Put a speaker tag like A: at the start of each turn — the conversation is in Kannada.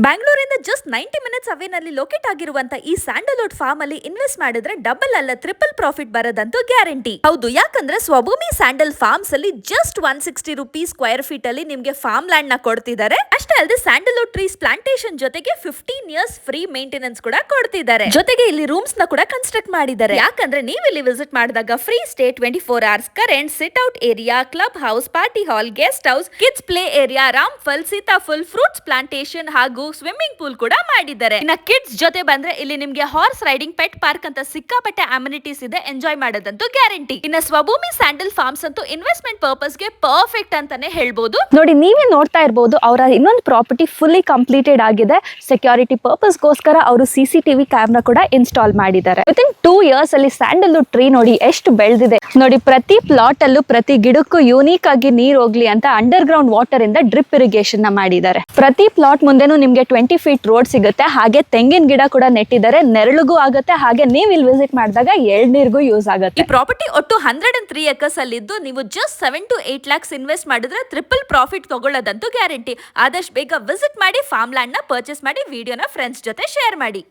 A: ಬ್ಯಾಂಗ್ಳೂರಿಂದ ಜಸ್ಟ್ 90 ಮಿನಿಟ್ಸ್ ಅವೇನಲ್ಲಿ ಲೊಕೇಟ್ ಆಗಿರುವಂತ ಈ ಸ್ಯಾಂಡಲ್ವುಡ್ ಫಾರ್ಮ್ ಅಲ್ಲಿ ಇನ್ವೆಸ್ಟ್ ಮಾಡಿದ್ರೆ ಡಬಲ್ ಅಲ್ಲ ಟ್ರಿಪಲ್ ಪ್ರಾಫಿಟ್ ಬರೋದಂತೂ ಗ್ಯಾರಂಟಿ. ಹೌದು, ಯಾಕಂದ್ರೆ ಸ್ವಭೂಮಿ ಸ್ಯಾಂಡಲ್ ಫಾರ್ಮ್ಸ್ ಅಲ್ಲಿ ಜಸ್ಟ್ 160 ರುಪೀಸ್ ಸ್ಕ್ವೇರ್ ಫೀಟ್ ಅಲ್ಲಿ ನಿಮ್ಗೆ ಫಾರ್ಮ್ ಲ್ಯಾಂಡ್ ನ ಕೊಡ್ತಿದ್ದಾರೆ. ಅಷ್ಟೇ ಅಲ್ಲದೆ ಸ್ಯಾಂಡಲ್ವುಡ್ ಟ್ರೀಸ್ ಪ್ಲಾಂಟೇಶನ್ ಜೊತೆಗೆ 15 ಇಯರ್ಸ್ ಫ್ರೀ ಮೇಂಟೆನೆನ್ಸ್ ಕೂಡ ಕೊಡ್ತಿದ್ದಾರೆ. ಜೊತೆಗೆ ಇಲ್ಲಿ ರೂಮ್ಸ್ ನ ಕೂಡ ಕನ್ಸ್ಟ್ರಕ್ಟ್ ಮಾಡಿದ್ದಾರೆ. ಯಾಕಂದ್ರೆ ನೀವು ಇಲ್ಲಿ ವಿಸಿಟ್ ಮಾಡಿದಾಗ free stay, 24 hours current, sit out area, club house, party hall, guest house, kids play area, ರಾಮ್ಫಲ್, ಸೀತಾಫುಲ್, ಫ್ರೂಟ್ಸ್ ಪ್ಲಾಂಟೇಶನ್ ಹಾಗೂ ಸ್ವಿಮ್ಮಿಂಗ್ ಪೂಲ್ ಕೂಡ ಮಾಡಿದ್ದಾರೆ. ಇನ್ನ ಕಿಡ್ಸ್ ಜೊತೆ ಬಂದ್ರೆ ಇಲ್ಲಿ ನಿಮ್ಗೆ ಹಾರ್ಸ್ ರೈಡಿಂಗ್, ಪೆಟ್ ಪಾರ್ಕ್ ಅಂತ ಸಿಕ್ಕಾಪಟ್ಟೆ ಅಮ್ಯುನಿಟೀಸ್ ಇದೆ. ಎಂಜಾಯ್ ಮಾಡೋದಂತೂ ಗ್ಯಾರಂಟಿ. ಇನ್ನ ಸ್ವಭೂಮಿ ಸ್ಯಾಂಡಲ್ ಫಾರ್ಮ್ಸ್ ಅಂತೂ ಇನ್ವೆಸ್ಟ್ಮೆಂಟ್ ಪರ್ಪಸ್ ಗೆ ಪರ್ಫೆಕ್ಟ್ ಅಂತಾನೆ ಹೇಳ್ಬೋದು.
B: ನೋಡಿ, ನೀವೇ ನೋಡ್ತಾ ಇರಬಹುದು, ಅವರ ಇನ್ನೊಂದು ಪ್ರಾಪರ್ಟಿ ಫುಲ್ಲಿ ಕಂಪ್ಲೀಟೆಡ್ ಆಗಿದೆ. ಸೆಕ್ಯೂರಿಟಿ ಪರ್ಪಸ್ ಗೋಸ್ಕರ ಅವರು CCTV ಕ್ಯಾಮ್ರಾ ಕೂಡ ಇನ್ಸ್ಟಾಲ್ ಮಾಡಿದ್ದಾರೆ. ವಿತಿನ್ 2 ಇಯರ್ಸ್ ಅಲ್ಲಿ ಸ್ಯಾಂಡಲ್ವುಡ್ ಟ್ರೀ ನೋಡಿ ಎಷ್ಟು ಬೆಳೆದಿದೆ. ನೋಡಿ, ಪ್ರತಿ ಪ್ಲಾಟ್ ಅಲ್ಲೂ ಪ್ರತಿ ಗಿಡಕ್ಕೂ ಯೂನಿಕ್ ಆಗಿ ನೀರ್ ಹೋಗ್ಲಿ ಅಂತ ಅಂಡರ್ ಗ್ರೌಂಡ್ ವಾಟರ್ ಇಂದ ಡ್ರಿಪ್ ಇರಿಗೇಷನ್ ನ ಮಾಡಿದ್ದಾರೆ. ಪ್ರತಿ ಪ್ಲಾಟ್ ಮುಂದೆನೂ ನಿಮ್ಗೆ 20 ಫೀಟ್ ರೋಡ್ ಸಿಗುತ್ತೆ. ಹಾಗೆ ತೆಂಗಿನ ಗಿಡ ಕೂಡ ನೆಟ್ಟಿದ್ದಾರೆ. ನೆರಳಿಗೂ ಆಗುತ್ತೆ. ಹಾಗೆ ನೀವು ಇಲ್ಲಿ ವಿಸಿಟ್ ಮಾಡಿದಾಗ ಎಳ್ನೀರ್ಗೂ ಯೂಸ್ ಆಗುತ್ತೆ.
A: ಈ ಪ್ರಾಪರ್ಟಿ ಒಟ್ಟು 103 ಎಕರ್ಸ್ ಅಲ್ಲಿದ್ದು ನೀವು ಜಸ್ಟ್ 7 to 8 lakhs ಇನ್ವೆಸ್ಟ್ ಮಾಡಿದ್ರೆ ಟ್ರಿಪಲ್ ಪ್ರಾಫಿಟ್ ತಗೊಳ್ಳೋದಂತೂ ಗ್ಯಾರಂಟಿ. ಆದಷ್ಟು ಬೇಗ ವಿಸಿಟ್ ಮಾಡಿ ಫಾರ್ಮ್ ಲ್ಯಾಂಡ್ ನ ಪರ್ಚೇಸ್ ಮಾಡಿ ವಿಡಿಯೋನ ಫ್ರೆಂಡ್ಸ್ ಜೊತೆ ಶೇರ್ ಮಾಡಿ.